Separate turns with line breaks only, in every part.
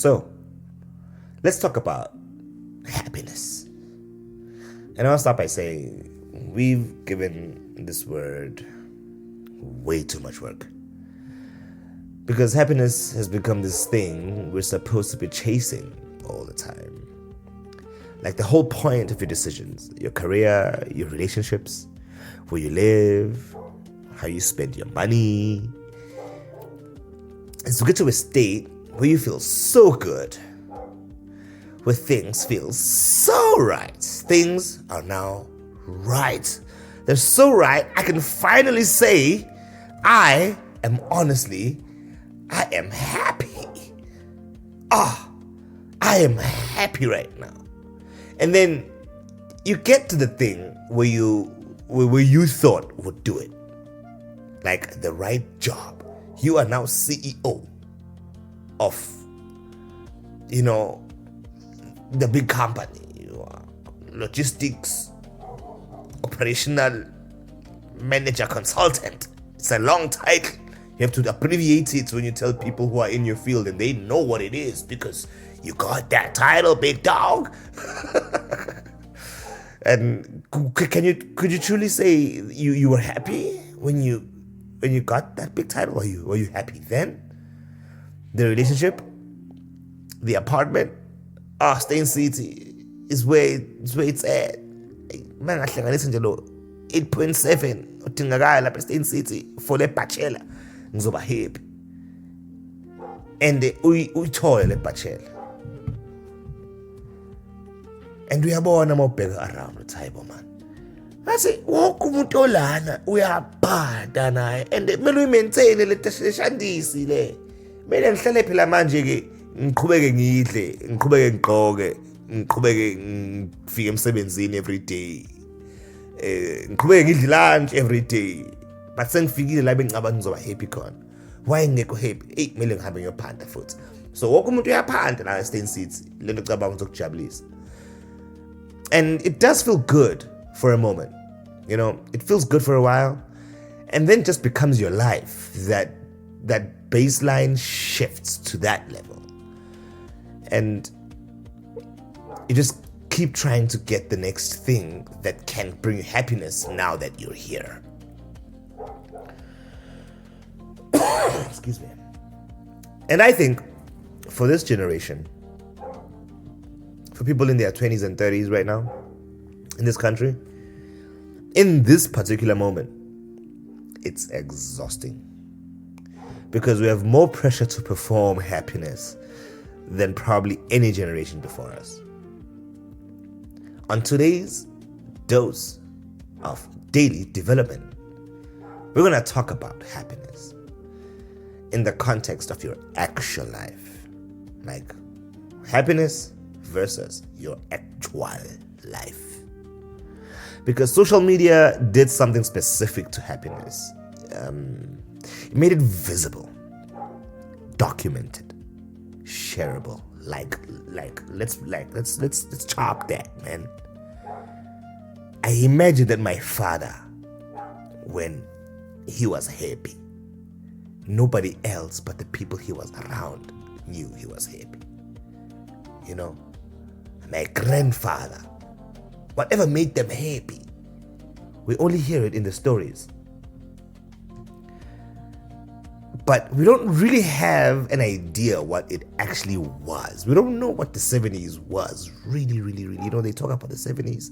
So, let's talk about happiness. And I'll start by saying we've given this word way too much work. Because happiness has become this thing we're supposed to be chasing all the time. Like the whole point of your decisions, your career, your relationships, where you live, how you spend your money, is to get to a state where you feel so good, where things feel so right. Things are now right. They're so right, I can finally say, I am happy. I am happy right now. And then you get to the thing where you thought would do it. Like the right job. You are now CEO of, the big company. You are logistics, operational manager, consultant. It's a long title. You have to abbreviate it when you tell people who are in your field, and they know what it is because you got that title, big dog. And could you truly say you were happy when you got that big title? Were you happy then? The relationship, the apartment, Stain City is where it's at. Man, I think I listen to 8.7 udingakala lapha Stain City for le bachelor. Ngizoba happy. And uyithole le bachelor. And uyabona mawubheka around with Thaibo man. Base wonke umuntu olana uyabhada naye and kumele uyimaintain le teshandisi le. Mina ngihlale phela manje ke ngiqhubeke ngidle, ngiqhubeke ngiqoke, ngiqhubeke ngifike emsebenzini every day. Ngiqhubeke ngidle lunch every day. But sengifikile la bengicabanga ngizoba happy khona. Why ngekho happy? Kumele ngihambe ngiyophanda futhi. So wonke umuntu uyaphanda la Stain City. Lento cabanga ukujabulisa. And it does feel good for a moment. It feels good for a while. And then just becomes your life. That baseline shifts to that level. And you just keep trying to get the next thing that can bring you happiness now that you're here. Excuse me. And I think for this generation, for people in their 20s and 30s right now, in this country, in this particular moment, it's exhausting. Because we have more pressure to perform happiness than probably any generation before us. On today's dose of daily development, we're going to talk about happiness in the context of your actual life. Like happiness versus your actual life. Because social media did something specific to happiness. It made it visible, documented, shareable. Let's chop that, man. I imagine that my father, when he was happy, nobody else but the people he was around knew he was happy. My grandfather, whatever made them happy, we only hear it in the stories. But we don't really have an idea what it actually was. We don't know what the 70s was. Really. They talk about the 70s,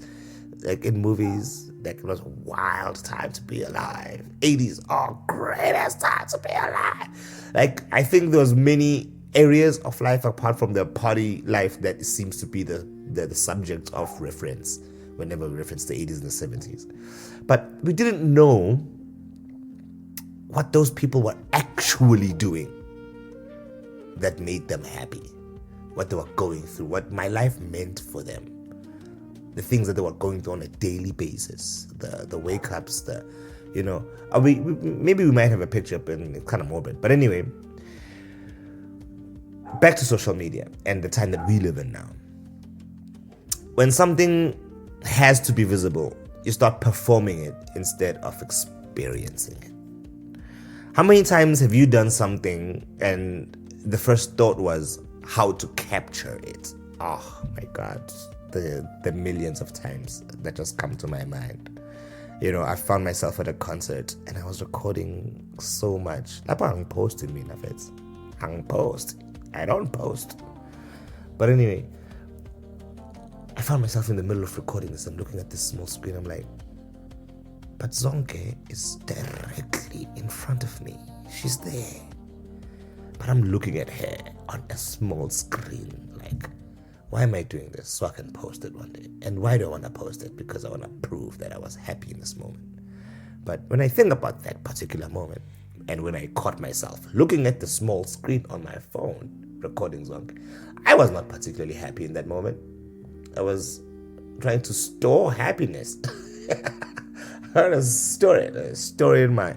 like in movies, like it was a wild time to be alive. 80s, greatest time to be alive. Like, I think there was many areas of life apart from the party life that seems to be the subject of reference whenever we reference the 80s and the 70s. But we didn't know what those people were actually doing that made them happy, what they were going through, what my life meant for them, the things that they were going through on a daily basis, the wake-ups, maybe we might have a picture, but it's kind of morbid. But anyway, back to social media and the time that we live in now. When something has to be visible, you start performing it instead of experiencing it. How many times have you done something and the first thought was, how to capture it. Oh my God, the millions of times that just come to my mind. I found myself at a concert and I was recording so much. Lapa hang posting me, hang post. I don't post. But anyway, I found myself in the middle of recording this. I'm looking at this small screen. I'm like, but Zonke is directly in front of me. She's there. But I'm looking at her on a small screen. Like, why am I doing this? So I can post it one day. And why do I want to post it? Because I want to prove that I was happy in this moment. But when I think about that particular moment, and when I caught myself looking at the small screen on my phone, recording Zonke, I was not particularly happy in that moment. I was trying to store happiness. I had to store it in my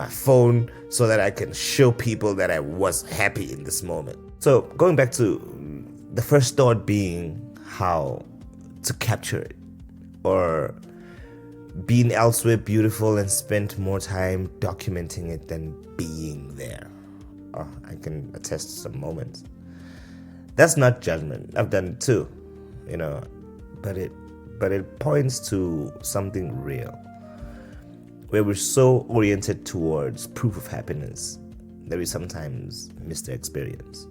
phone so that I can show people that I was happy in this moment. So going back to the first thought being how to capture it, or being elsewhere beautiful and spend more time documenting it than being there. Oh, I can attest to some moments. That's not judgment. I've done it too, but it points to something real, where we're so oriented towards proof of happiness that we sometimes miss the experience.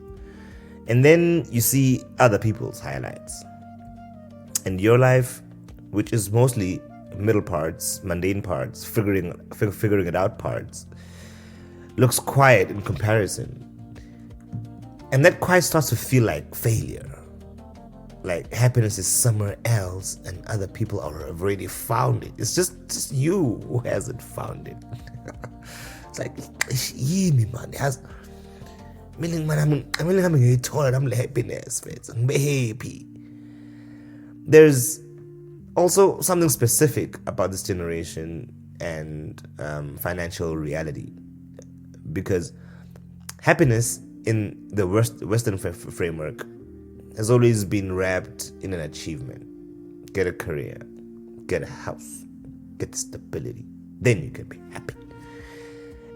And then you see other people's highlights. And your life, which is mostly middle parts, mundane parts, figuring it out parts, looks quiet in comparison. And that quiet starts to feel like failure. Like happiness is somewhere else and other people have already found it. It's just you who hasn't found it. It's like, yimi man, I'm happiness, I'm happy. There's also something specific about this generation and financial reality, because happiness in the Western framework has always been wrapped in an achievement. Get a career, get a house, get stability, then you can be happy.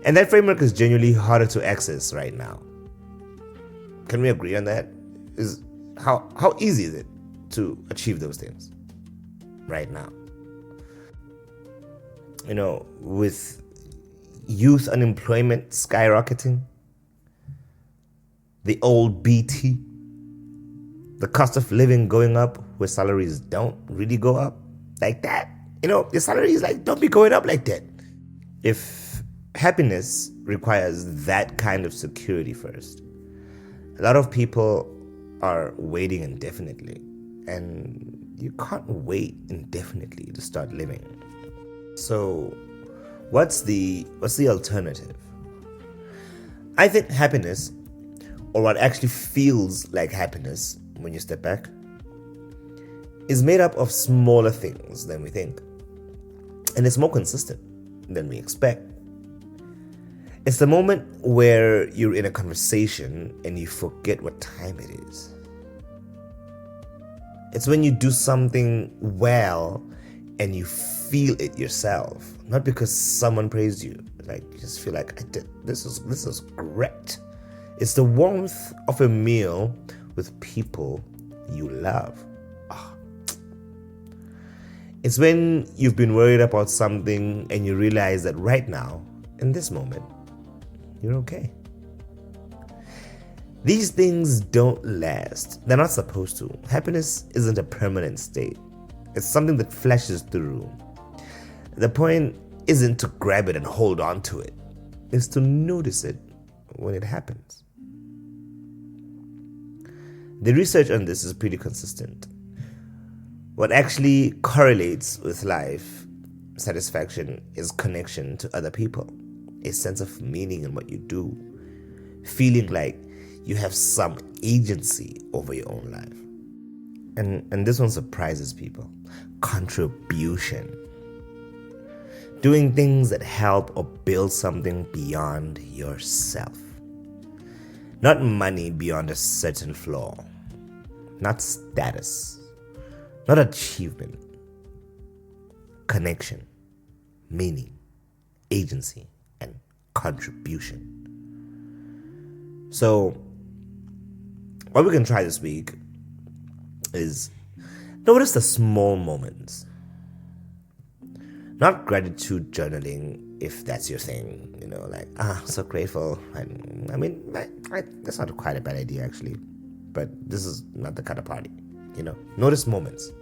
And that framework is genuinely harder to access right now. Can we agree on that? How easy is it to achieve those things right now? With youth unemployment skyrocketing, the old BT, the cost of living going up where salaries don't really go up like that. Your salaries don't be going up like that. If happiness requires that kind of security first, a lot of people are waiting indefinitely, and you can't wait indefinitely to start living. So what's the alternative? I think happiness, or what actually feels like happiness when you step back, is made up of smaller things than we think. And it's more consistent than we expect. It's the moment where you're in a conversation and you forget what time it is. It's when you do something well and you feel it yourself, not because someone praised you. You just feel like, this is great. It's the warmth of a meal with people you love. Oh. It's when you've been worried about something and you realize that right now, in this moment, you're okay. These things don't last. They're not supposed to. Happiness isn't a permanent state. It's something that flashes through. The point isn't to grab it and hold on to it. It's to notice it when it happens. The research on this is pretty consistent. What actually correlates with life satisfaction is connection to other people, a sense of meaning in what you do, feeling like you have some agency over your own life. And this one surprises people. Contribution. Doing things that help or build something beyond yourself. Not money beyond a certain floor. Not status. Not achievement. Connection. Meaning. Agency. And contribution. So, what we can try this week is notice the small moments. Not gratitude journaling, if that's your thing, like, so grateful. I mean, that's not quite a bad idea, actually. But this is not the kind of party, Notice moments,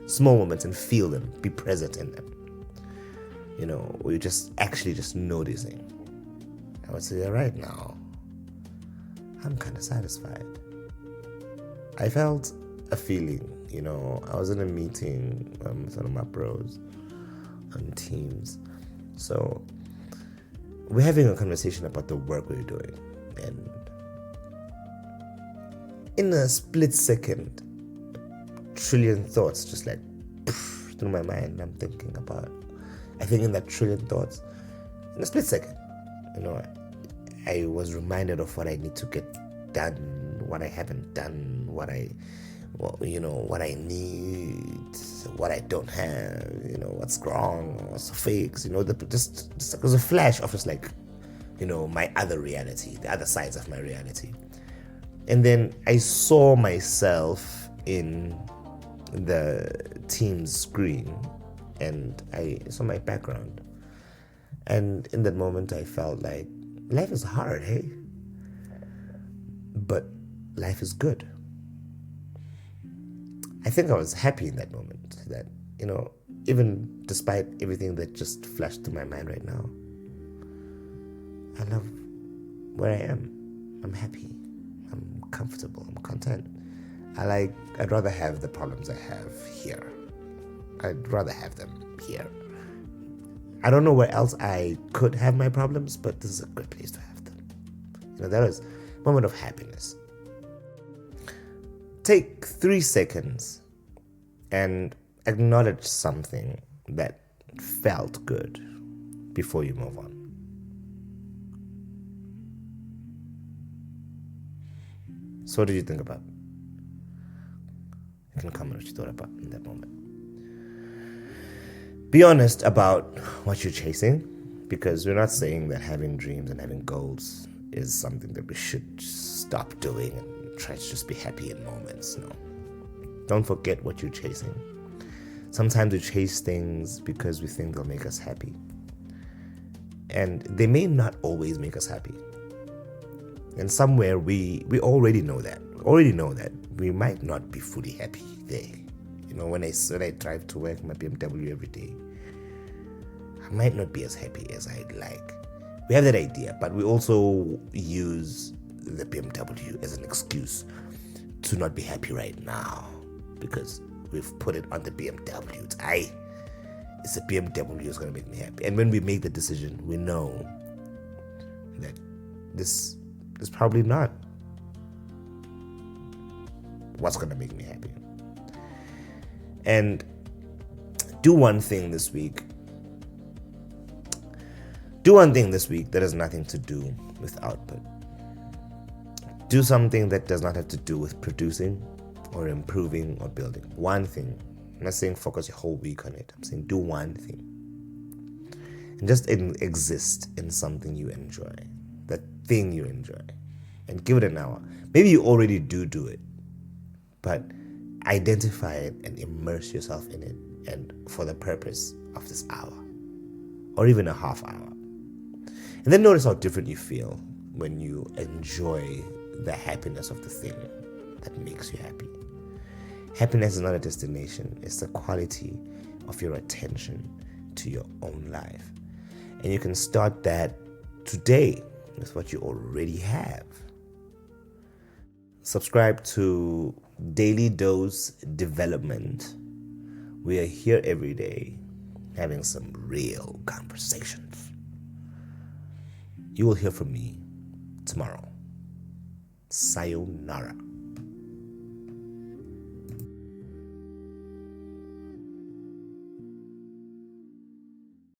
small moments, and feel them. Be present in them. Or you're just noticing. I would say right now, I'm kind of satisfied. I felt a feeling, I was in a meeting with one of my bros on Teams. So we're having a conversation about the work we're doing. And in a split second, trillion thoughts just like through my mind. I think in that trillion thoughts, in a split second, I was reminded of what I need to get done, what I haven't done, what I need, what I don't have, what's wrong, what's to fix, just was a flash of just like, my other reality, the other sides of my reality. And then I saw myself in the Teams screen, and I saw my background. And in that moment, I felt like life is hard, hey? But life is good. I think I was happy in that moment that, even despite everything that just flashed through my mind right now, I love where I am. I'm happy. I'm comfortable. I'm content. I'd rather have the problems I have here. I'd rather have them here. I don't know where else I could have my problems, but this is a good place to have them. That was a moment of happiness. Take 3 seconds and acknowledge something that felt good before you move on. So what did you think about? You can comment what you thought about in that moment. Be honest about what you're chasing, because we're not saying that having dreams and having goals is something that we should stop doing and try to just be happy in moments. No. Don't forget what you're chasing. Sometimes we chase things because we think they'll make us happy. And they may not always make us happy. And somewhere we already know that. We might not be fully happy there. When I drive to work my BMW every day, I might not be as happy as I'd like. We have that idea, but we also use the BMW as an excuse to not be happy right now, because we've put it on the BMW. It's a BMW is going to make me happy. And when we make the decision, we know that this is probably not what's going to make me happy. And do one thing this week. That has nothing to do with output. Do something that does not have to do with producing or improving or building. One thing. I'm not saying focus your whole week on it. I'm saying do one thing. And just exist in something you enjoy. That thing you enjoy. And give it an hour. Maybe you already do it. But identify it and immerse yourself in it, and for the purpose of this hour. Or even a half hour. And then notice how different you feel when you enjoy the happiness of the thing that makes you happy. Happiness is not a destination, it's the quality of your attention to your own life. And you can start that today with what you already have. Subscribe to Daily Dose Development. We are here every day having some real conversations. You will hear from me tomorrow. Sayonara.